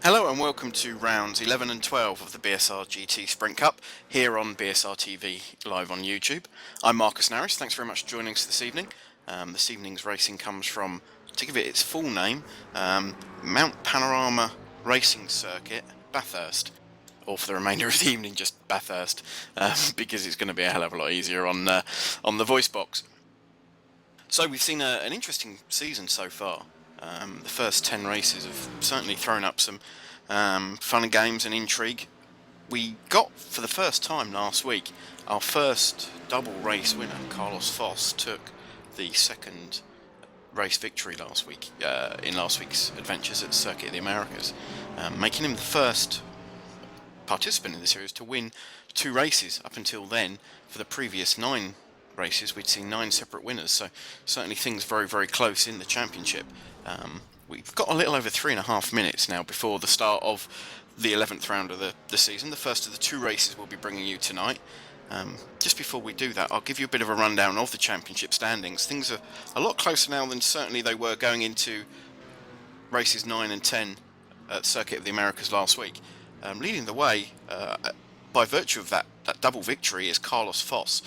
Hello and welcome to rounds 11 and 12 of the BSR GT Sprint Cup here on BSR TV live on YouTube. I'm Marcus Narris, thanks very much for joining us this evening. This evening's racing comes from, to give it its full name, Mount Panorama Racing Circuit, Bathurst. Or for the remainder of the evening just Bathurst, because it's going to be a hell of a lot easier on the voice box. So we've seen an interesting season so far. The first 10 races have certainly thrown up some fun and games and intrigue. We got, for the first time last week, our first double race winner. Carlos Foss took the second race victory last week in last week's adventures at Circuit of the Americas, making him the first participant in the series to win 2 races. Up until then, for the previous 9 races, we'd seen 9 separate winners, so certainly things very, very close in the championship. We've got a little over 3.5 minutes now before the start of the 11th round of the season, the first of the 2 races we'll be bringing you tonight. Just before we do that, I'll give you a bit of a rundown of the championship standings. Things are a lot closer now than certainly they were going into races 9 and 10 at Circuit of the Americas last week. Leading the way, by virtue of that double victory, is Carlos Foss.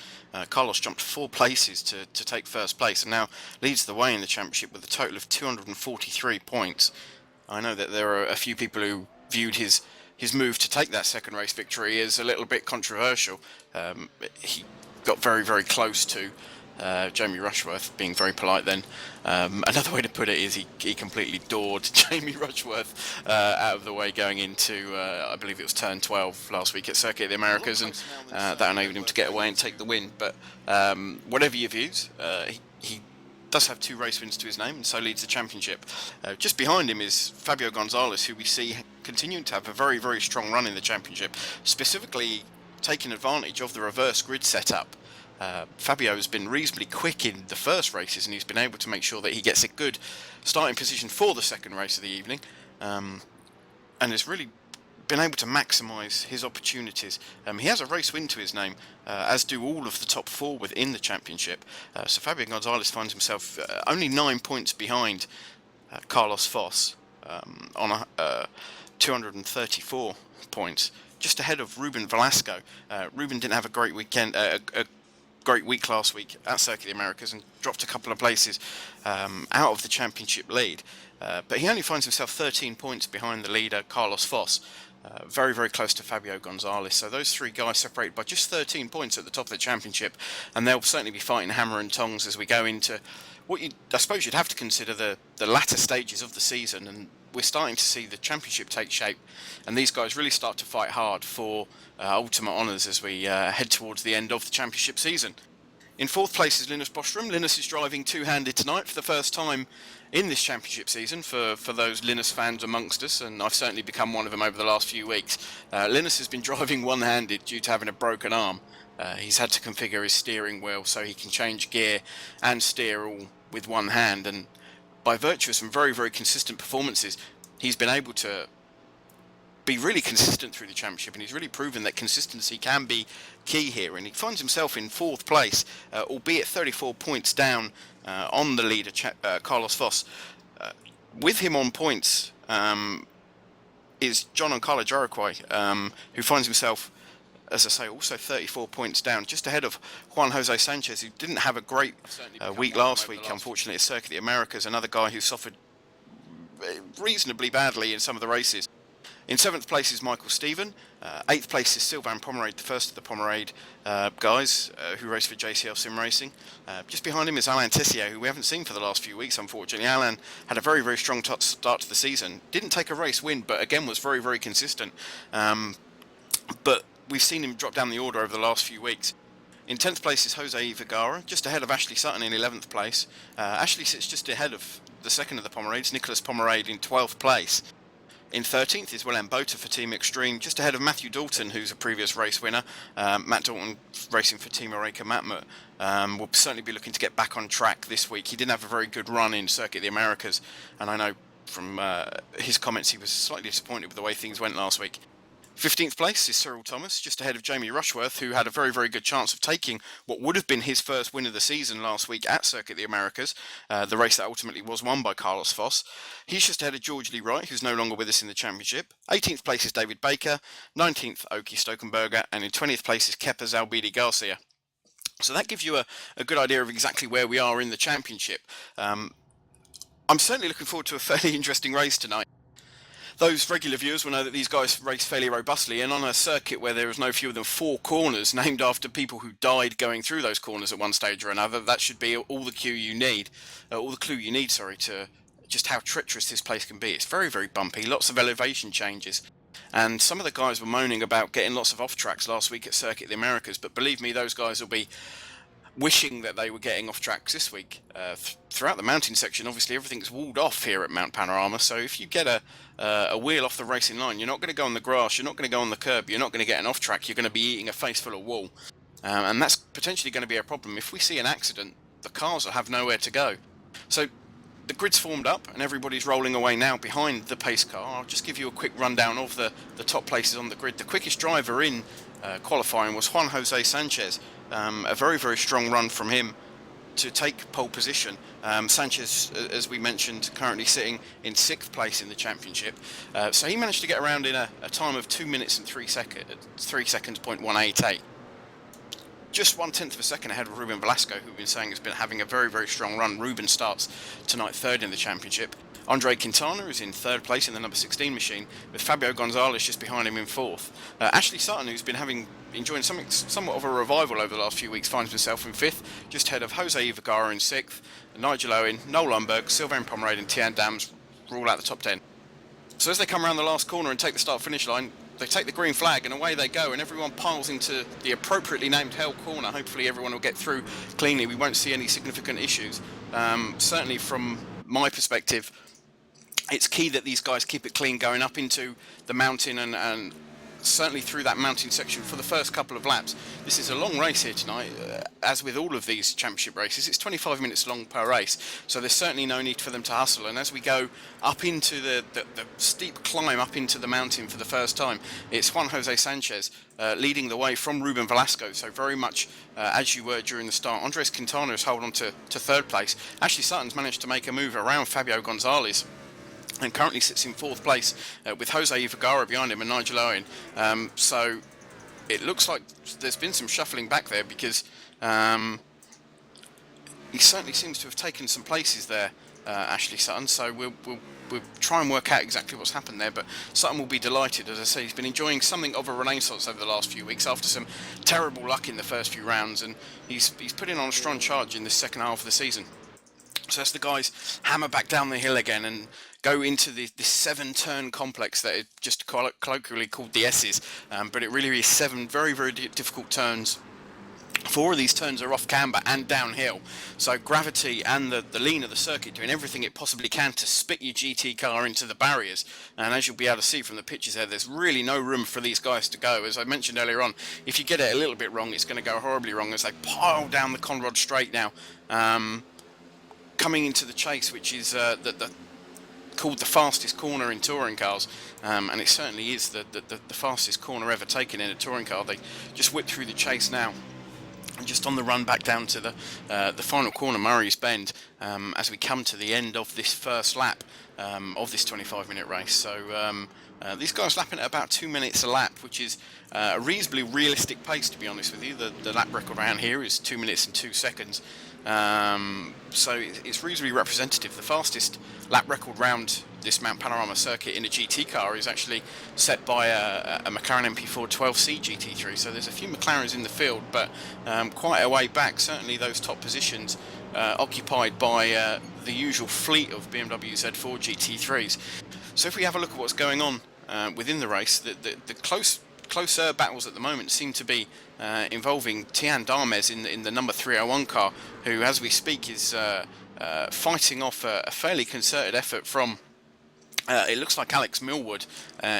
Carlos jumped 4 places to take first place and now leads the way in the championship with a total of 243 points. I know that there are a few people who viewed his move to take that second race victory as a little bit controversial. He got very, very close to Jamie Rushworth, being very polite then. Another way to put it is he completely doored Jamie Rushworth out of the way going into, I believe it was turn 12 last week at Circuit of the Americas, and that enabled him to get away and take the win. But whatever your views, he does have 2 race wins to his name and so leads the championship. Just behind him is Fabio Gonzalez, who we see continuing to have a very, very strong run in the championship, specifically taking advantage of the reverse grid setup. Fabio has been reasonably quick in the first races, and he's been able to make sure that he gets a good starting position for the second race of the evening, and has really been able to maximise his opportunities. He has a race win to his name, as do all of the top 4 within the championship. So Fabio Gonzalez finds himself only 9 points behind Carlos Foss on 234 points, just ahead of Ruben Velasco. Ruben didn't have a great weekend. Great week last week at Circuit of the Americas and dropped a couple of places out of the championship lead, but he only finds himself 13 points behind the leader Carlos Foss, very, very close to Fabio Gonzalez. So those 3 guys separated by just 13 points at the top of the championship, and they'll certainly be fighting hammer and tongs as we go into what I suppose you'd have to consider the latter stages of the season, and we're starting to see the championship take shape, and these guys really start to fight hard for ultimate honours as we head towards the end of the championship season. In 4th place is Linus Bostrom. Linus is driving two-handed tonight for the first time in this championship season for those Linus fans amongst us, and I've certainly become one of them over the last few weeks. Linus has been driving one-handed due to having a broken arm. He's had to configure his steering wheel so he can change gear and steer all with one hand, and by virtue of some very, very consistent performances, he's been able to be really consistent through the championship, and he's really proven that consistency can be key here, and he finds himself in 4th place, albeit 34 points down on the leader Carlos Foss. With him on points is Giancarlo Jaraquay, who finds himself, as I say, also 34 points down, just ahead of Juan Jose Sanchez, who didn't have a great week last week, unfortunately, at Circuit of the Americas, another guy who suffered reasonably badly in some of the races. In 7th place is Michael Stephen. 8th place is Sylvain Pomerade, the first of the Pomerade guys who race for JCL Sim Racing. Just behind him is Alain Tessier, who we haven't seen for the last few weeks, unfortunately. Alain had a very, very strong start to the season. Didn't take a race win, but again was very, very consistent. But we've seen him drop down the order over the last few weeks. In 10th place is Jose Vergara, just ahead of Ashley Sutton in 11th place. Ashley sits just ahead of the second of the Pomerades, Nicholas Pomerade, in 12th place. In 13th is Willem Botha for Team Extreme, just ahead of Matthew Dalton, who's a previous race winner. Matt Dalton racing for Team Oreca Matmut. Will certainly be looking to get back on track this week. He didn't have a very good run in Circuit of the Americas, and I know from his comments he was slightly disappointed with the way things went last week. 15th place is Cyril Thomas, just ahead of Jamie Rushworth, who had a very, very good chance of taking what would have been his first win of the season last week at Circuit of the Americas, the race that ultimately was won by Carlos Foss. He's just ahead of George Lee Wright, who's no longer with us in the championship. 18th place is David Baker, 19th Oki Stokenberger, and in 20th place is Kepa Zalbidi Garcia. So that gives you a good idea of exactly where we are in the championship. I'm certainly looking forward to a fairly interesting race tonight. Those regular viewers will know that these guys race fairly robustly, and on a circuit where there is no fewer than 4 corners named after people who died going through those corners at one stage or another, that should be all the clue you need, to just how treacherous this place can be. It's very, very bumpy, lots of elevation changes. And some of the guys were moaning about getting lots of off-tracks last week at Circuit of the Americas, but believe me, those guys will be wishing that they were getting off tracks this week. Throughout the mountain section, obviously everything's walled off here at Mount Panorama, so if you get a wheel off the racing line, you're not going to go on the grass, you're not going to go on the curb, you're not going to get an off track, you're going to be eating a face full of wall. And that's potentially going to be a problem. If we see an accident, the cars will have nowhere to go. So the grid's formed up and everybody's rolling away now behind the pace car. I'll just give you a quick rundown of the top places on the grid. The quickest driver in qualifying was Juan Jose Sanchez. A very, very strong run from him to take pole position. Sanchez, as we mentioned, currently sitting in 6th place in the championship. So he managed to get around in a time of 2 minutes and 3 seconds, .188. Just 1/10 of a second ahead of Ruben Velasco, who we've been saying has been having a very, very strong run. Ruben starts tonight 3rd in the championship. Andre Quintana is in 3rd place in the number 16 machine, with Fabio Gonzalez just behind him in 4th. Ashley Sutton, who's been enjoying somewhat of a revival over the last few weeks, finds himself in 5th, just ahead of Jose Vergara in 6th. Nigel Owen, Noel Lundberg, Sylvain Pomerade and Tian Dams rule out the top 10. So as they come around the last corner and take the start-finish line, they take the green flag and away they go, and everyone piles into the appropriately named Hell corner. Hopefully everyone will get through cleanly. We won't see any significant issues. Certainly from my perspective, it's key that these guys keep it clean going up into the mountain and certainly through that mountain section for the first couple of laps. This is a long race here tonight, as with all of these championship races. It's 25 minutes long per race, so there's certainly no need for them to hustle. And as we go up into the steep climb up into the mountain for the first time, it's Juan Jose Sanchez leading the way from Ruben Velasco, so very much as you were during the start. Andres Quintana has held on to 3rd place. Ashley Sutton's managed to make a move around Fabio Gonzalez and currently sits in 4th place with Jose Vergara behind him and Nigel Owen. So it looks like there's been some shuffling back there, because he certainly seems to have taken some places there, Ashley Sutton. So we'll try and work out exactly what's happened there, but Sutton will be delighted. As I say, he's been enjoying something of a renaissance over the last few weeks after some terrible luck in the first few rounds, and he's putting on a strong charge in the second half of the season. So as the guys hammer back down the hill again and go into this 7-turn complex that is just colloquially called the S's, but it really is 7 very, very difficult turns. 4 of these turns are off camber and downhill, so gravity and the lean of the circuit doing everything it possibly can to spit your GT car into the barriers. And as you'll be able to see from the pictures there, there's really no room for these guys to go. As I mentioned earlier on, if you get it a little bit wrong, it's going to go horribly wrong as they pile down the Conrod Straight now, coming into the chase, which is called the fastest corner in touring cars, and it certainly is the fastest corner ever taken in a touring car. They just whip through the chase now, and just on the run back down to the final corner, Murray's Bend, as we come to the end of this first lap of this 25-minute race. So these guys lapping at about 2 minutes a lap, which is a reasonably realistic pace, to be honest with you. The lap record around here is 2 minutes and 2 seconds. So it's reasonably representative. The fastest lap record round this Mount Panorama circuit in a GT car is actually set by a McLaren MP4 12C GT3. So there's a few McLarens in the field, but quite a way back. Certainly those top positions occupied by the usual fleet of BMW Z4 GT3s. So if we have a look at what's going on within the race, the closer battles at the moment seem to be involving Tian Dams in the number 301 car, who, as we speak, is fighting off a fairly concerted effort from it looks like Alex Millwood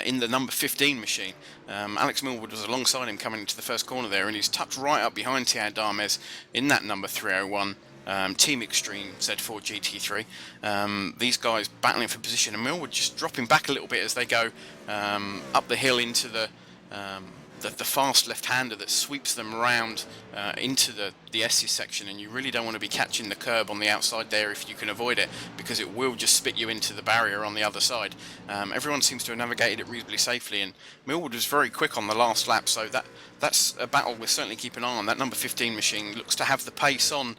in the number 15 machine. Alex Millwood was alongside him coming into the first corner there, and he's tucked right up behind Tian Dams in that number 301 Team Extreme Z4 GT3. These guys battling for position, and Millwood just dropping back a little bit as they go up the hill into the the fast left-hander that sweeps them around into the S's section, and you really don't want to be catching the curb on the outside there if you can avoid it, because it will just spit you into the barrier on the other side. Everyone seems to have navigated it reasonably safely, and Millward was very quick on the last lap, so that's a battle we'll certainly keep an eye on. That number 15 machine looks to have the pace on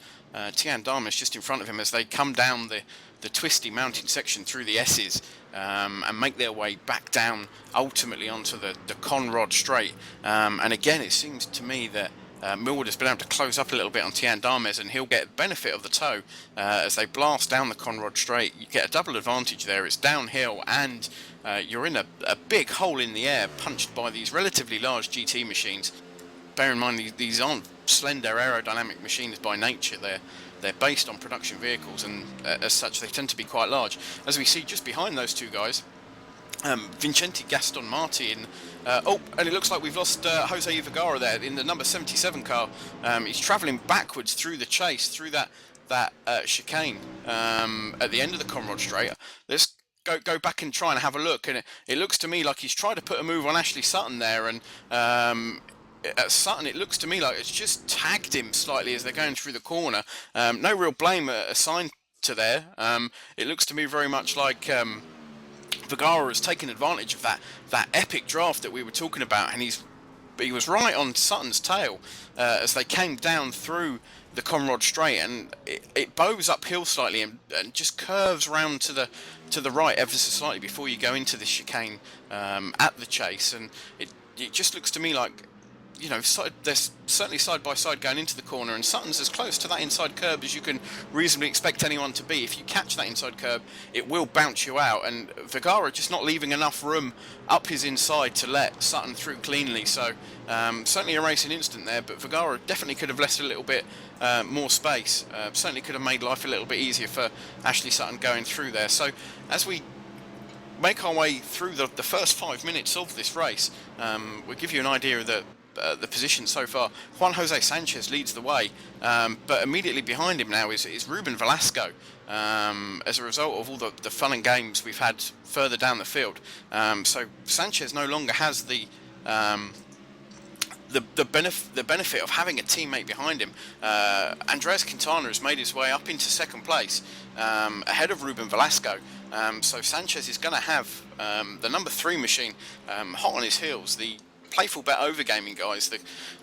Tian Damas just in front of him as they come down the twisty mountain section through the S's and make their way back down ultimately onto the Conrod Straight. And again, it seems to me that Millward has been able to close up a little bit on Tian Damas, and he'll get benefit of the tow as they blast down the Conrod Straight. You get a double advantage there. It's downhill, and you're in a big hole in the air punched by these relatively large GT machines. Bear in mind, these aren't slender aerodynamic machines by nature. They're based on production vehicles, and as such they tend to be quite large. As we see just behind those two guys, Vincenti Gaston Marti and it looks like we've lost Jose Vergara there in the number 77 car. He's travelling backwards through the chase, through that chicane at the end of the Conrod Straight. Let's go back and try and have a look, and it looks to me like he's tried to put a move on Ashley Sutton there, and at Sutton, it looks to me like it's just tagged him slightly as they're going through the corner. No real blame assigned to there. It looks to me very much like Vergara has taken advantage of that epic draft that we were talking about, and he was right on Sutton's tail as they came down through the Conrod Straight, and it bows uphill slightly and just curves round to the right ever so slightly before you go into this chicane at the chase, and it just looks to me like, you know, they're certainly side by side going into the corner, and Sutton's as close to that inside curb as you can reasonably expect anyone to be. If you catch that inside curb, it will bounce you out, and Vergara just not leaving enough room up his inside to let Sutton through cleanly. So certainly a racing incident there, but Vergara definitely could have left a little bit more space. Certainly could have made life a little bit easier for Ashley Sutton going through there. So as we make our way through the first 5 minutes of this race, we'll give you an idea of the position so far. Juan Jose Sanchez leads the way, but immediately behind him now is Ruben Velasco, as a result of all the fun and games we've had further down the field. So Sanchez no longer has the benefit of having a teammate behind him. Andreas Quintana has made his way up into second place, ahead of Ruben Velasco. So Sanchez is going to have the number 3 machine hot on his heels. The Playful Bet Overgaming guys,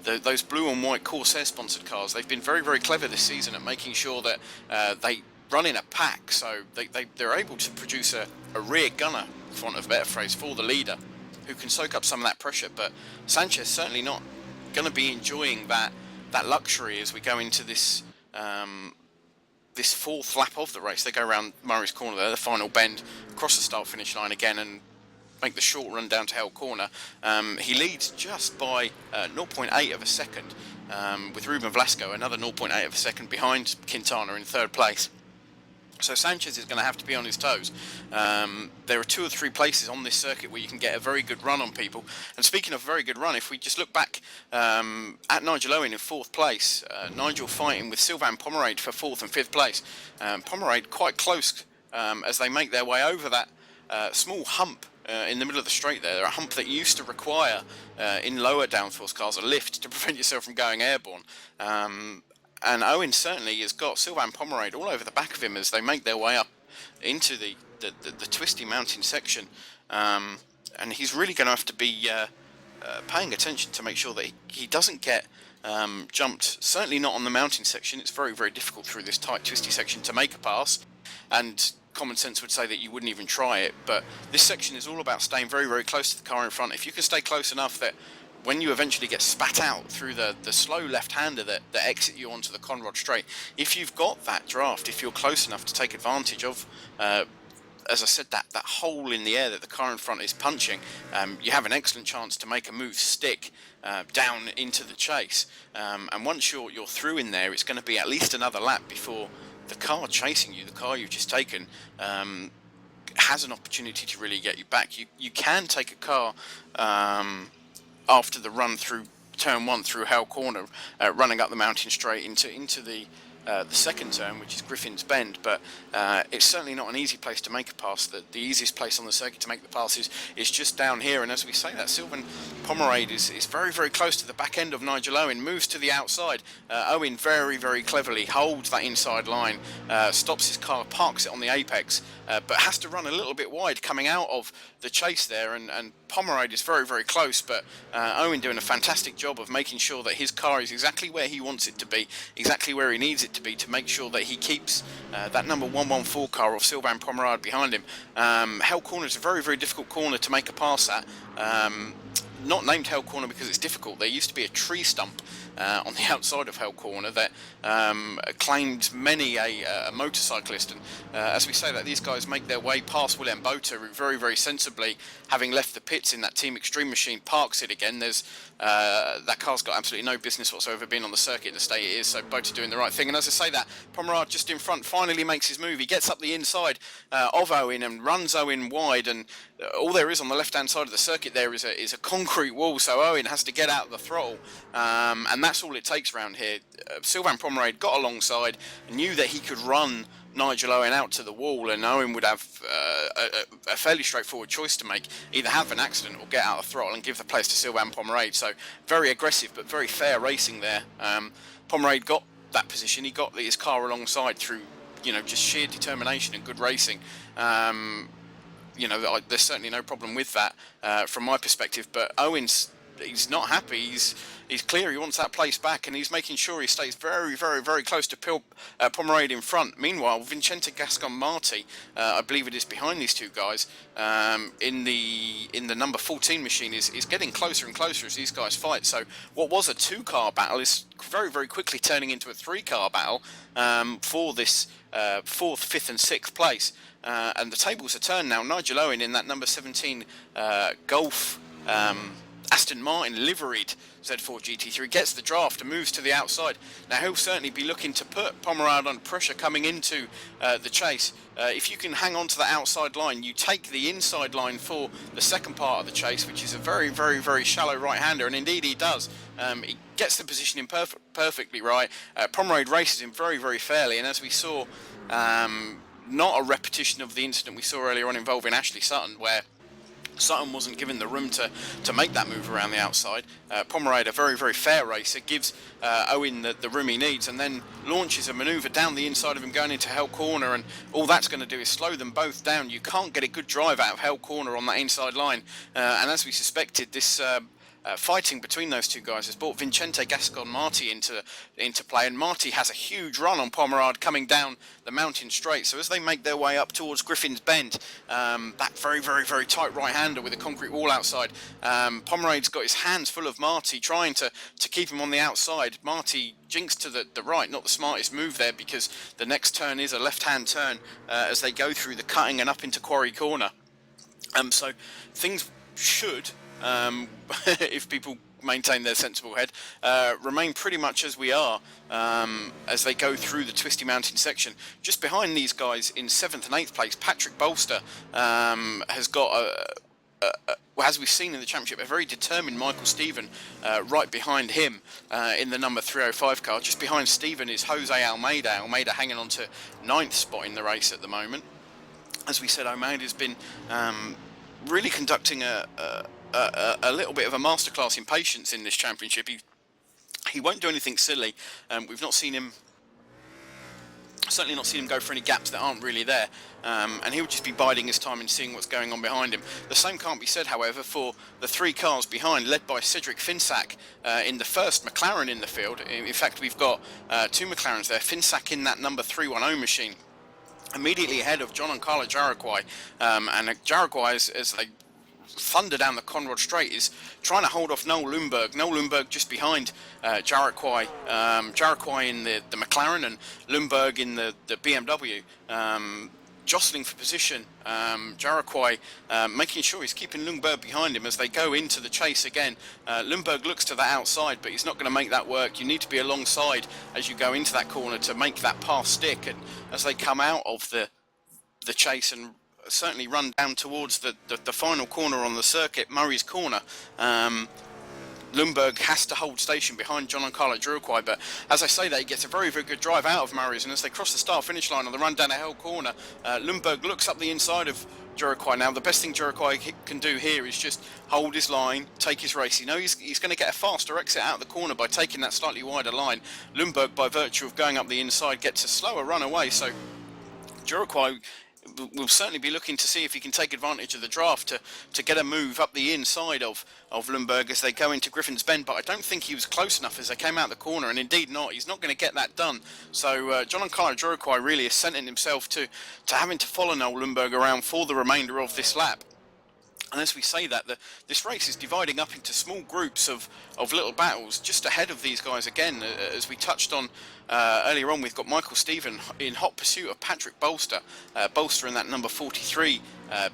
those blue and white Corsair sponsored cars, they've been very, very clever this season at making sure that they run in a pack, so they're able to produce a rear gunner, for want of a better phrase, for the leader, who can soak up some of that pressure. But Sanchez certainly not going to be enjoying that luxury as we go into this this fourth lap of the race. They go around Murray's Corner there, the final bend, across the start finish line again, and make the short run down to Hell Corner. He leads just by 0.8 of a second, with Ruben Velasco another 0.8 of a second behind Quintana in third place. So Sanchez is going to have to be on his toes. There are 2 or 3 places on this circuit where you can get a very good run on people. And speaking of a very good run, if we just look back at Nigel Owen in 4th place, Nigel fighting with Sylvain Pomerade for 4th and 5th place. Pomerade quite close as they make their way over that small hump in the middle of the straight there. A hump that used to require, in lower downforce cars, a lift to prevent yourself from going airborne. And Owen certainly has got Sylvain Pomerade all over the back of him as they make their way up into the twisty mountain section. And he's really going to have to be paying attention to make sure that he doesn't get jumped. Certainly not on the mountain section. It's very, very difficult through this tight, twisty section to make a pass. And common sense would say that you wouldn't even try it. But this section is all about staying very, very close to the car in front. If you can stay close enough that when you eventually get spat out through the slow left-hander that exit you onto the Conrod Straight, if you've got that draft, if you're close enough to take advantage of, as I said, that hole in the air that the car in front is punching, you have an excellent chance to make a move stick down into the chase. And once you're through in there, it's going to be at least another lap before the car chasing you, the car you've just taken, has an opportunity to really get you back. You can take a car after the run through turn 1 through Hell Corner, running up the mountain straight into the the second turn, which is Griffin's Bend, but it's certainly not an easy place to make a pass. The easiest place on the circuit to make the pass is just down here, and as we say, that Sylvain Pomerade is very, very close to the back end of Nigel Owen, moves to the outside. Owen very, very cleverly holds that inside line, stops his car, parks it on the apex, but has to run a little bit wide coming out of the chase there, and Pomerade is very, very close, but Owen doing a fantastic job of making sure that his car is exactly where he wants it to be, exactly where he needs it to be, to make sure that he keeps that number 114 car of Sylvain Pomerade behind him. Hell Corner is a very, very difficult corner to make a pass at. Not named Hell Corner because it's difficult. There used to be a tree stump on the outside of Hell Corner that claimed many a motorcyclist, and as we say that, these guys make their way past Willem Botha, who very, very sensibly, having left the pits in that Team Extreme machine, parks it again. There's that car's got absolutely no business whatsoever being on the circuit in the state it is, so Botha doing the right thing. And as I say that, Pomerade just in front finally makes his move. He gets up the inside of Owen and runs Owen wide, and all there is on the left-hand side of the circuit there is a concrete wall, so Owen has to get out of the throttle, and that's all it takes around here. Sylvain Pomerade got alongside, knew that he could run Nigel Owen out to the wall, and Owen would have a fairly straightforward choice to make: either have an accident or get out of the throttle and give the place to Sylvain Pomerade. So very aggressive but very fair racing there. Pomerade got that position, he got his car alongside through, you know, just sheer determination and good racing. You know, there's certainly no problem with that from my perspective, but he's not happy. He's clear he wants that place back, and he's making sure he stays very, very, very close to Pomerade in front. Meanwhile, Vincente Gascon-Marti, I believe it is behind these two guys, in the number 14 machine, is getting closer and closer as these guys fight. So what was a two-car battle is very, very quickly turning into a three-car battle for this 4th, 5th and 6th place. And the tables are turned now. Nigel Owen in that number 17 Golf Aston Martin liveried Z4 GT3 gets the draft and moves to the outside. Now he'll certainly be looking to put Pomerade under pressure coming into the chase. If you can hang on to the outside line, you take the inside line for the second part of the chase, which is a very, very, very shallow right-hander, and indeed he does. He gets the positioning perfectly right. Pomerade races him very, very fairly, and as we saw, not a repetition of the incident we saw earlier on involving Ashley Sutton, where Sutton wasn't given the room to make that move around the outside. Pomerade, a very, very fair racer, gives Owen the room he needs, and then launches a manoeuvre down the inside of him going into Hell Corner, and all that's going to do is slow them both down. You can't get a good drive out of Hell Corner on that inside line, and as we suspected, this fighting between those two guys has brought Vincente Gascon-Marti into play, and Marti has a huge run on Pomerade coming down the mountain straight. So as they make their way up towards Griffin's Bend, that very, very, very tight right-hander with a concrete wall outside, Pomerade's got his hands full of Marti, trying to keep him on the outside. Marti jinks to the right, not the smartest move there, because the next turn is a left-hand turn as they go through the cutting and up into Quarry Corner. So things should, if people maintain their sensible head, remain pretty much as we are as they go through the Twisty Mountain section. Just behind these guys in 7th and 8th place, Patrick Bolster has got as we've seen in the championship, a very determined Michael Stephen right behind him in the number 305 car. Just behind Stephen is Jose Almeida. Almeida hanging on to 9th spot in the race at the moment. As we said, Almeida's been really conducting a little bit of a masterclass in patience in this championship. He won't do anything silly. We've not seen him, certainly not seen him go for any gaps that aren't really there, and he'll just be biding his time and seeing what's going on behind him. The same can't be said, however, for the three cars behind, led by Cedric Finsack in the first McLaren in the field. In fact, we've got two McLarens there. Finsack in that number 310 machine, immediately ahead of John and Carlo Jaraguay, and Jaraguay, as they thunder down the Conrod Straight, is trying to hold off Noel Lundberg. Noel Lundberg just behind Jaraguay, Jaraguay in the McLaren and Lundberg in the BMW, jostling for position. Jaraguay making sure he's keeping Lundberg behind him as they go into the chase again. Lundberg looks to the outside, but he's not going to make that work. You need to be alongside as you go into that corner to make that pass stick, and as they come out of the chase and certainly run down towards the final corner on the circuit, Murray's Corner, Lundberg has to hold station behind John and Carlo Juraquai, but as I say that, he gets a very, very good drive out of Murray's, and as they cross the start-finish line on the run down a hill corner, Lundberg looks up the inside of Juraquai. Now, the best thing Juraquai can do here is just hold his line, take his race. You know he's going to get a faster exit out of the corner by taking that slightly wider line. Lundberg, by virtue of going up the inside, gets a slower run away, so Juraquai will certainly be looking to see if he can take advantage of the draft to get a move up the inside of Lundberg as they go into Griffin's Bend, but I don't think he was close enough as they came out the corner, and indeed not. He's not going to get that done. So John and Carlo Juraquai really is sentencing himself to having to follow Noel Lundberg around for the remainder of this lap. And as we say that, this race is dividing up into small groups of little battles just ahead of these guys again. As we touched on earlier on, we've got Michael Stephen in hot pursuit of Patrick Bolster. Bolster in that number 43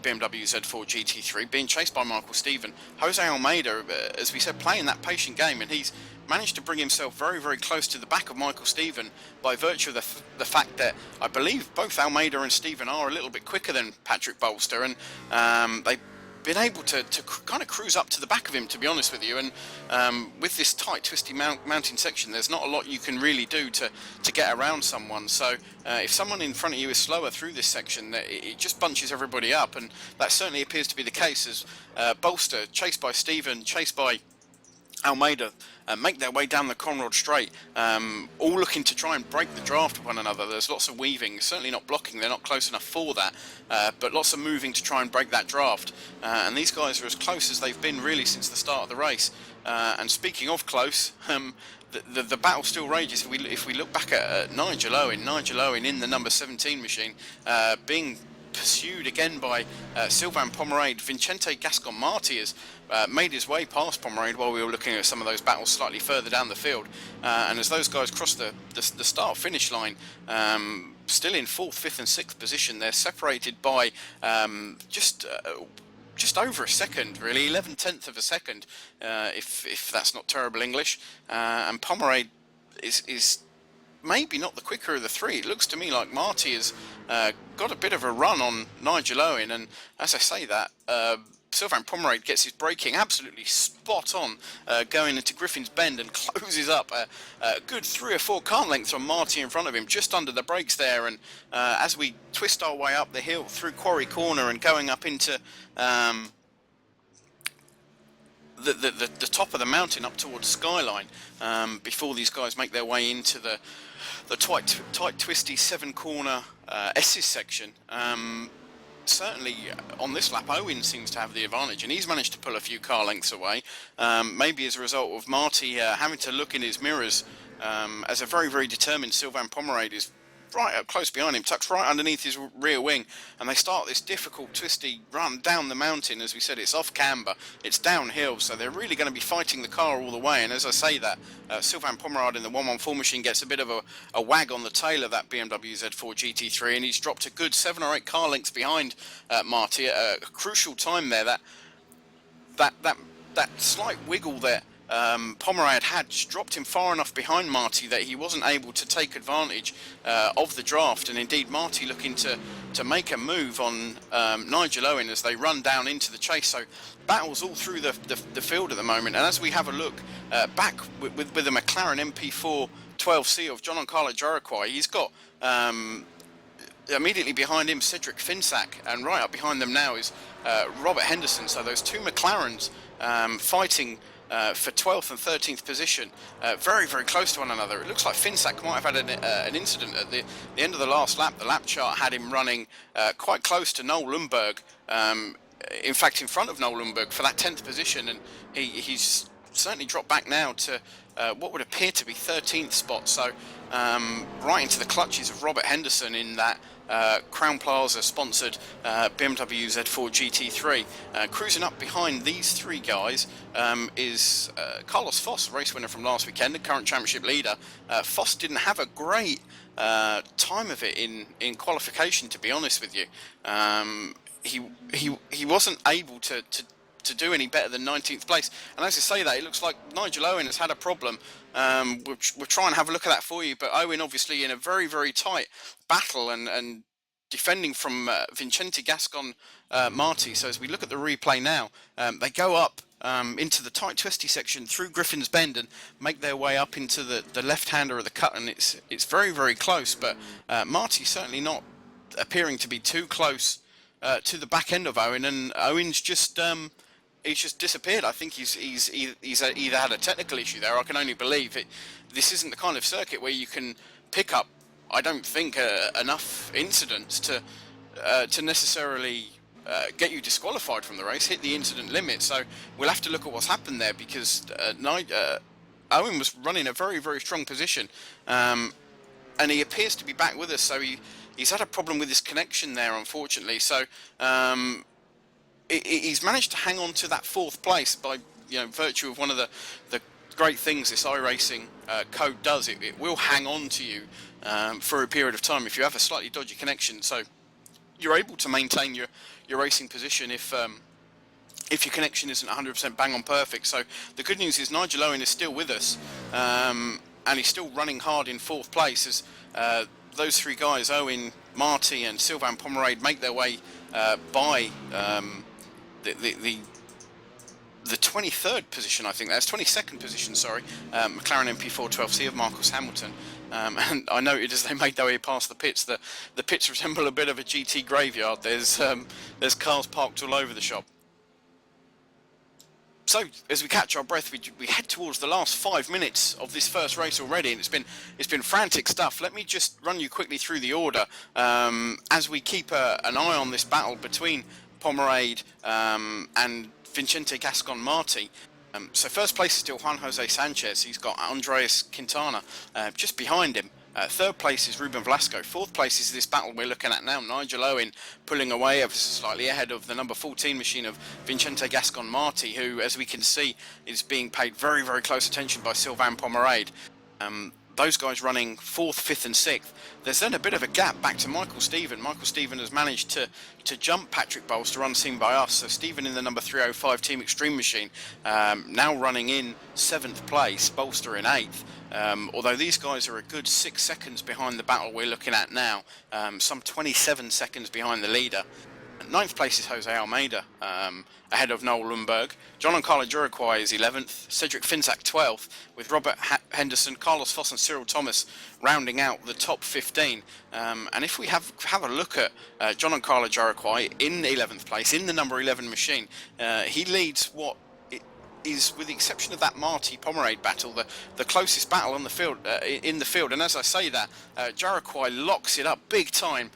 BMW Z4 GT3 being chased by Michael Stephen. Jose Almeida, as we said, playing that patient game, and he's managed to bring himself very, very close to the back of Michael Stephen by virtue of the fact that I believe both Almeida and Stephen are a little bit quicker than Patrick Bolster, and they've been able to kind of cruise up to the back of him, to be honest with you. And with this tight, twisty mountain section, there's not a lot you can really do to get around someone. So if someone in front of you is slower through this section, it just bunches everybody up, and that certainly appears to be the case as Bolster, chased by Stephen, chased by Almeida, make their way down the Conrod Straight, all looking to try and break the draft of one another. There's lots of weaving, certainly not blocking, they're not close enough for that, but lots of moving to try and break that draft. And these guys are as close as they've been really since the start of the race. And speaking of close, the battle still rages. If we look back at Nigel Owen in the number 17 machine, being pursued again by Sylvain Pomerade. Vincente Gascon-Marti has made his way past Pomerade while we were looking at some of those battles slightly further down the field, and as those guys cross the start-finish line, still in 4th, 5th and 6th position, they're separated by just over a second, really, 11/10 of a second, if that's not terrible English, and Pomerade is maybe not the quicker of the three. It looks to me like Marty has got a bit of a run on Nigel Owen, and as I say that, Sylvain Pomerade gets his braking absolutely spot on going into Griffin's Bend and closes up a good 3 or 4 car lengths on Marty in front of him, just under the brakes there. And as we twist our way up the hill through Quarry Corner and going up into the top of the mountain up towards Skyline, before these guys make their way into the tight twisty 7-corner S's section. Certainly on this lap Owen seems to have the advantage, and he's managed to pull a few car lengths away, maybe as a result of Marty having to look in his mirrors, as a very, very determined Sylvain Pomerade is right up close behind him, tucks right underneath his rear wing, and they start this difficult twisty run down the mountain. As we said, it's off camber, it's downhill, so they're really going to be fighting the car all the way. And as I say that, Sylvain Pomerade in the 114 machine gets a bit of a wag on the tail of that BMW Z4 GT3, and he's dropped a good 7 or 8 car lengths behind Marty at a crucial time there. That slight wiggle there Pomerade had just dropped him far enough behind Marty that he wasn't able to take advantage of the draft, and indeed Marty looking to make a move on Nigel Owen as they run down into the chase. So battles all through the field at the moment, and as we have a look back with the McLaren MP4 12C of John and Carlo Juraquai, he's got immediately behind him Cedric Finsack, and right up behind them now is Robert Henderson. So those two McLarens fighting for 12th and 13th position, very, very close to one another. It looks like Finsack might have had an incident at the end of the last lap. The lap chart had him running quite close to Noel Lundberg, in fact in front of Noel Lundberg for that 10th position, and he's certainly dropped back now to what would appear to be 13th spot, so right into the clutches of Robert Henderson in that Crown Plaza sponsored BMW Z4 GT3. Cruising up behind these three guys is Carlos Foss, race winner from last weekend, the current championship leader. Foss didn't have a great time of it in qualification, to be honest with you. He wasn't able to do any better than 19th place, and as I say that, it looks like Nigel Owen has had a problem. We'll try and have a look at that for you, but Owen obviously in a very, very tight battle and defending from Vincente Gascon Marti. So as we look at the replay now, they go up into the tight twisty section through Griffin's Bend and make their way up into the left-hander of the cut, and it's very, very close, but Marty's certainly not appearing to be too close to the back end of Owen, and Owen's just he's just disappeared. I think he's either had a technical issue there. I can only believe it. This isn't the kind of circuit where you can pick up, I don't think, enough incidents to necessarily get you disqualified from the race, hit the incident limit. So we'll have to look at what's happened there, because Owen was running a very, very strong position, and he appears to be back with us. So he's had a problem with his connection there, unfortunately. So he's managed to hang on to that fourth place by virtue of one of the great things this iRacing code does. It will hang on to you for a period of time if you have a slightly dodgy connection. So you're able to maintain your racing position if your connection isn't 100% bang on perfect. So the good news is Nigel Owen is still with us, and he's still running hard in fourth place as those three guys, Owen, Marty and Sylvain Pomerade, make their way by the 23rd position, I think that's 22nd position, sorry, McLaren MP412C of Marcus Hamilton. And I noted as they made their way past the pits that the pits resemble a bit of a GT graveyard. There's cars parked all over the shop. So as we catch our breath, we head towards the last 5 minutes of this first race already, and it's been frantic stuff. Let me just run you quickly through the order as we keep an eye on this battle between Pomerade and Vicente Gascon Marti. So first place is still Juan Jose Sanchez. He's got Andreas Quintana just behind him. Third place is Ruben Velasco. Fourth place is this battle we're looking at now. Nigel Owen pulling away ever so slightly ahead of the number 14 machine of Vicente Gascon Marti, who, as we can see, is being paid very, very close attention by Sylvain Pomerade. Those guys running 4th, 5th and 6th. There's then a bit of a gap back to Michael Stephen. Michael Stephen has managed to jump Patrick Bolster, unseen by us. So Stephen in the number 305 Team Extreme machine, now running in 7th place, Bolster in 8th. Although these guys are a good 6 seconds behind the battle we're looking at now, some 27 seconds behind the leader. 9th place is Jose Almeida, ahead of Noel Lundberg. Giancarlo Jurquai is 11th, Cedric Finsack 12th, with Robert Henderson, Carlos Foss and Cyril Thomas rounding out the top 15. And if we have a look at Giancarlo Jurquai in 11th place, in the number 11 machine, he leads what is, with the exception of that Marty Pomerade battle, the closest battle on the field, in the field. And as I say that, Jurquai locks it up big time,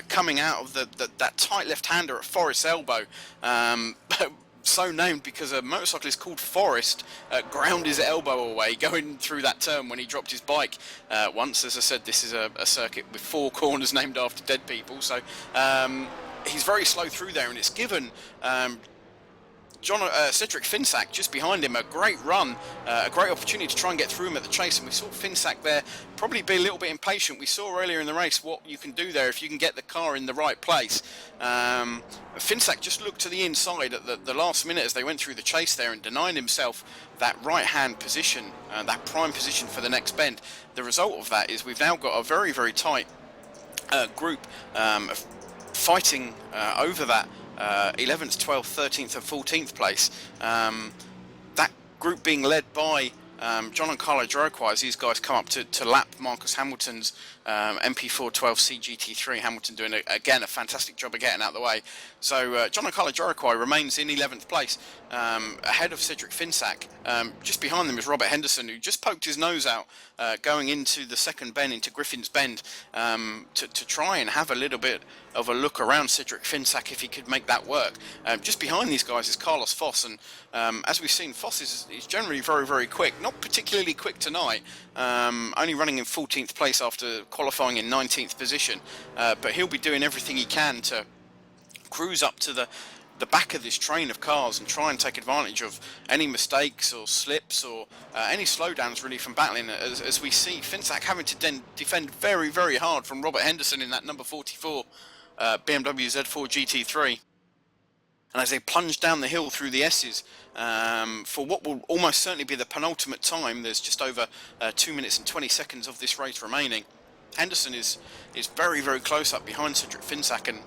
coming out of that tight left-hander at Forest's elbow, so named because a motorcyclist called Forrest ground his elbow away going through that turn when he dropped his bike once. As I said, this is a circuit with 4 corners named after dead people, so he's very slow through there, and it's given Cedric Finsack just behind him a great run, a great opportunity to try and get through him at the chase. And we saw Finsack there probably be a little bit impatient. We saw earlier in the race what you can do there if you can get the car in the right place. Finsack just looked to the inside at the last minute as they went through the chase there and denied himself that right hand position, that prime position for the next bend. The result of that is we've now got a very, very tight group fighting over that 11th, 12th, 13th and 14th place. That group being led by Giancarlo Jurquai as these guys come up to lap Marcus Hamilton's MP412C GT3. Hamilton doing, again, a fantastic job of getting out of the way. So Giancarlo Jurquai remains in 11th place, ahead of Cedric Finsack. Just behind them is Robert Henderson, who just poked his nose out going into the second bend, into Griffin's Bend, to try and have a little bit of a look around Cedric Finsack if he could make that work. Just behind these guys is Carlos Foss, and as we've seen, Foss is generally very, very quick. Not particularly quick tonight, only running in 14th place after qualifying in 19th position, but he'll be doing everything he can to cruise up to the back of this train of cars and try and take advantage of any mistakes or slips or any slowdowns really from battling, as we see Finsack having to then defend very, very hard from Robert Henderson in that number 44 BMW Z4 GT3. And as they plunge down the hill through the S's for what will almost certainly be the penultimate time, there's just over 2 minutes and 20 seconds of this race remaining. Henderson is very, very close up behind Cedric Finsack, and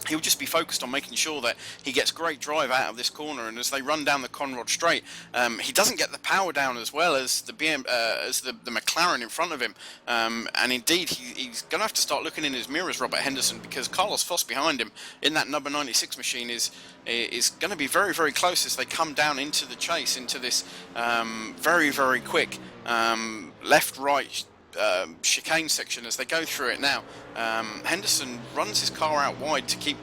he'll just be focused on making sure that he gets great drive out of this corner, and as they run down the Conrod straight, he doesn't get the power down as well as the McLaren in front of him, and indeed he's going to have to start looking in his mirrors, Robert Henderson, because Carlos Foss behind him in that number 96 machine is going to be very, very close as they come down into the chase, into this very, very quick left-right chicane section as they go through it now. Henderson runs his car out wide to keep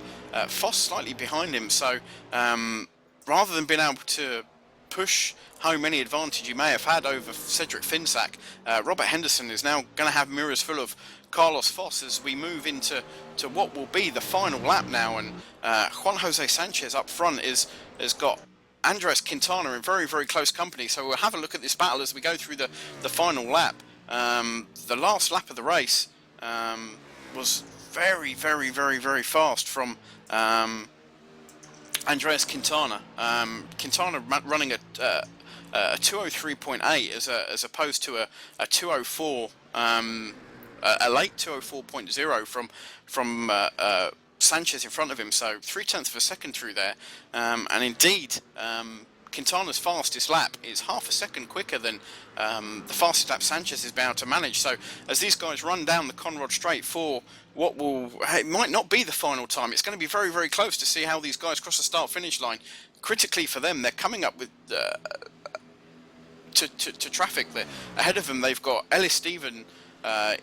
Foss slightly behind him, so rather than being able to push home any advantage you may have had over Cedric Finsack, Robert Henderson is now going to have mirrors full of Carlos Foss as we move into what will be the final lap now, and Juan Jose Sanchez up front has got Andres Quintana in very, very close company, so we'll have a look at this battle as we go through the final lap. The last lap of the race was very, very, very, very fast from Andreas Quintana. Quintana running a 203.8 as opposed to a 204, a late 204.0 from Sanchez in front of him. So 0.3 of a second through there, and indeed. Quintana's fastest lap is half a second quicker than the fastest lap Sanchez is bound to manage. So as these guys run down the Conrod Straight for what it might not be the final time, it's going to be very, very close to see how these guys cross the start-finish line. Critically for them, they're coming up with to traffic. Ahead of them, they've got Ellis Stephen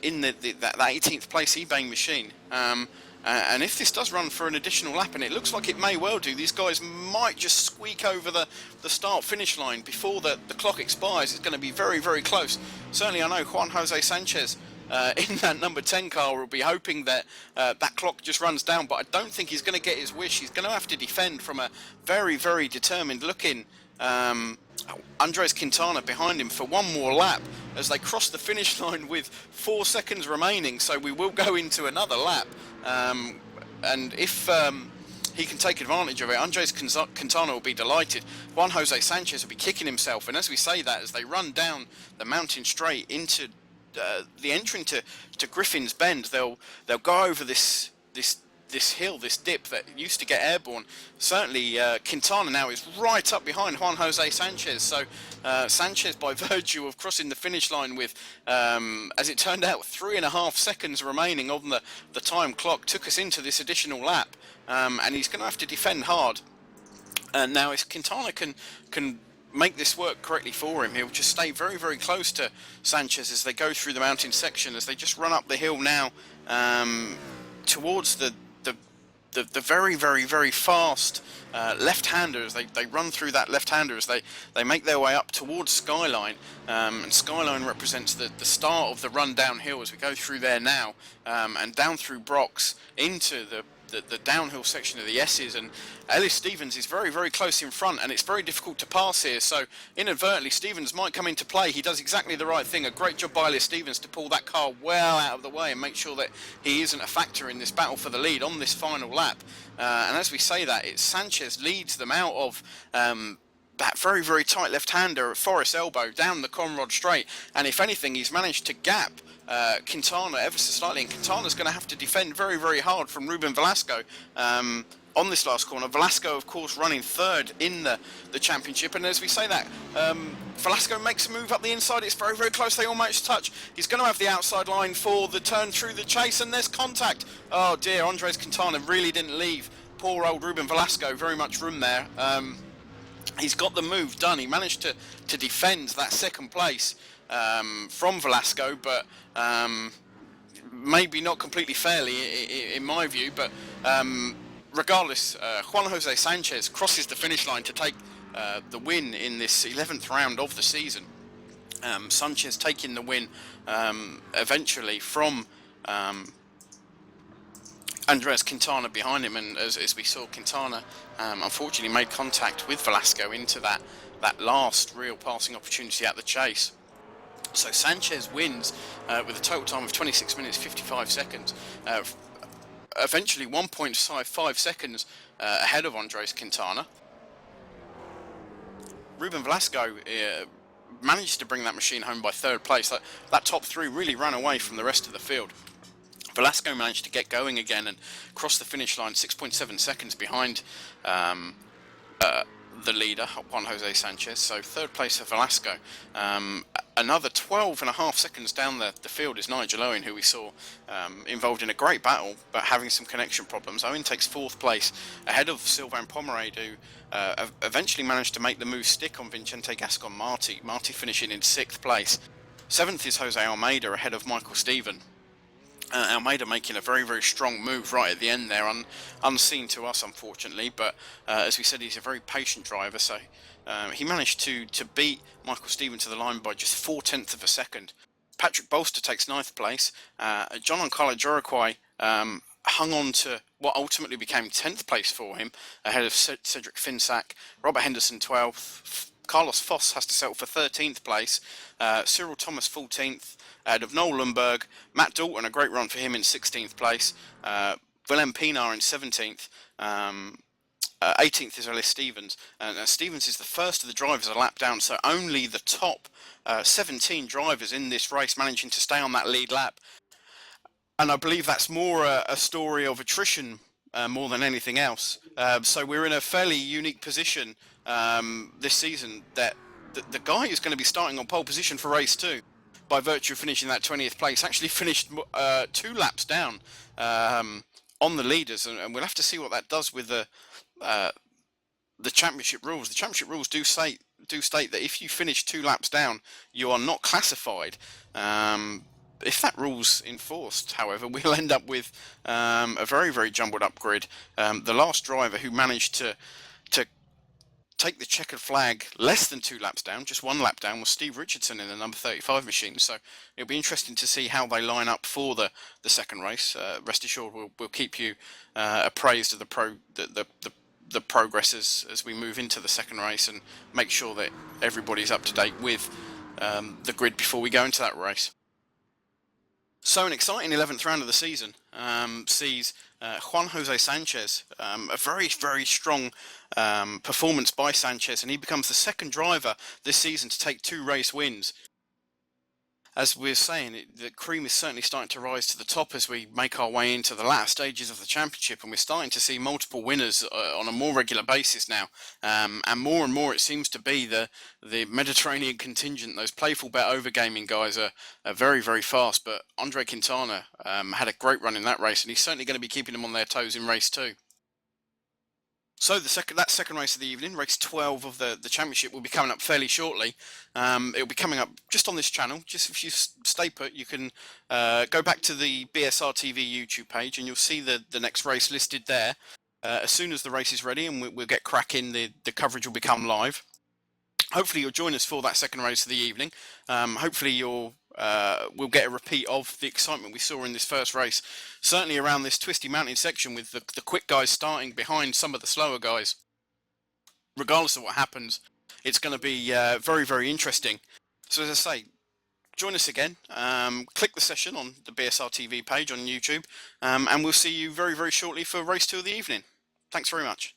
in that 18th place eBay machine. And if this does run for an additional lap, and it looks like it may well do, these guys might just squeak over the start-finish line before the clock expires. It's going to be very, very close. Certainly I know Juan Jose Sanchez in that number 10 car will be hoping that that clock just runs down, but I don't think he's going to get his wish. He's going to have to defend from a very, very determined looking Andres Quintana behind him for one more lap as they cross the finish line with 4 seconds remaining, so we will go into another lap, and if he can take advantage of it, Andres Quintana will be delighted. Juan Jose Sanchez will be kicking himself, and as we say that, as they run down the mountain straight into the entry to Griffin's Bend, they'll go over this hill, this dip that used to get airborne. Certainly Quintana now is right up behind Juan Jose Sanchez, so Sanchez, by virtue of crossing the finish line with, as it turned out, 3.5 seconds remaining on the time clock, took us into this additional lap, and he's going to have to defend hard. Now if Quintana can make this work correctly for him, he'll just stay very, very close to Sanchez as they go through the mountain section, as they just run up the hill now towards the very, very, very fast left-hander as they run through that left-hander as they make their way up towards Skyline, and Skyline represents the start of the run downhill as we go through there now, and down through Brox into the downhill section of the S's, and Ellis Stevens is very, very close in front, and it's very difficult to pass here, so inadvertently Stevens might come into play. He does exactly the right thing. A great job by Ellis Stevens to pull that car well out of the way and make sure that he isn't a factor in this battle for the lead on this final lap. And as we say that, it's Sanchez leads them out of that very, very tight left-hander at Forest Elbow down the Conrod Straight, and if anything, he's managed to gap Quintana ever so slightly, and Quintana's going to have to defend very, very hard from Ruben Velasco on this last corner. Velasco, of course, running third in the championship, and as we say that, Velasco makes a move up the inside. It's very, very close. They almost touch. He's going to have the outside line for the turn through the chase, and there's contact. Oh dear, Andres Quintana really didn't leave poor old Ruben Velasco very much room there. He's got the move done. He managed to defend that second place from Velasco, but maybe not completely fairly in my view, but regardless, Juan Jose Sanchez crosses the finish line to take the win in this 11th round of the season. Sanchez taking the win eventually from Andres Quintana behind him, and as we saw, Quintana unfortunately made contact with Velasco into that last real passing opportunity at the chase. So Sanchez wins with a total time of 26 minutes 55 seconds, eventually 1.55 seconds ahead of Andres Quintana. Ruben Velasco managed to bring that machine home by third place. That top three really ran away from the rest of the field. Velasco managed to get going again and cross the finish line 6.7 seconds behind the leader, Juan Jose Sanchez. So third place for Velasco. Another 12.5 seconds down the field is Nigel Owen, who we saw involved in a great battle, but having some connection problems. Owen takes fourth place ahead of Sylvain Pomerade, who eventually managed to make the move stick on Vicente Gascon-Marti. Marti finishing in sixth place. Seventh is Jose Almeida ahead of Michael Stephen. Almeida making a very, very strong move right at the end there, unseen to us unfortunately, but as we said, he's a very patient driver, so he managed to beat Michael Stephen to the line by just 0.4 of a second. Patrick Bolster takes ninth place. John Oncalo Joriquai hung on to what ultimately became 10th place for him, ahead of Cedric Finsack. Robert Henderson 12th. Carlos Foss has to settle for 13th place. Cyril Thomas 14th, ahead of Noel Lundberg. Matt Dalton, a great run for him, in 16th place. Willem Pinar in 17th. 18th is Ellis Stevens. Stevens is the first of the drivers a lap down, so only the top 17 drivers in this race managing to stay on that lead lap. And I believe that's more a story of attrition more than anything else. So we're in a fairly unique position this season that the guy who's going to be starting on pole position for race 2, by virtue of finishing that 20th place, actually finished 2 laps down on the leaders, and we'll have to see what that does with the championship rules. The championship rules do state that if you finish 2 laps down, you are not classified. If that rule's enforced, however, we'll end up with a very, very jumbled up grid. The last driver who managed to take the checkered flag less than 2 laps down, just 1 lap down, was Steve Richardson in the number 35 machine. So it'll be interesting to see how they line up for the second race. Rest assured, we'll keep you appraised of the progress as we move into the second race, and make sure that everybody's up to date with the grid before we go into that race. So an exciting 11th round of the season sees Juan Jose Sanchez, a very, very strong performance by Sanchez, and he becomes the second driver this season to take 2 race wins. As we're saying, the cream is certainly starting to rise to the top as we make our way into the latter stages of the championship, and we're starting to see multiple winners on a more regular basis now. And more it seems to be the Mediterranean contingent. Those playful bet overgaming guys are very, very fast, but Andre Quintana had a great run in that race, and he's certainly going to be keeping them on their toes in race 2. So that second race of the evening, race 12 of the championship, will be coming up fairly shortly. It'll be coming up just on this channel. Just if you stay put, you can go back to the BSR TV YouTube page, and you'll see the next race listed there. As soon as the race is ready and we'll get cracking, the coverage will become live. Hopefully you'll join us for that second race of the evening. Hopefully we'll get a repeat of the excitement we saw in this first race, certainly around this twisty mountain section, with the quick guys starting behind some of the slower guys. Regardless of what happens, it's going to be very, very interesting. So as I say, join us again. Click the session on the BSR TV page on YouTube, and we'll see you very, very shortly for race 2 of the evening. Thanks very much.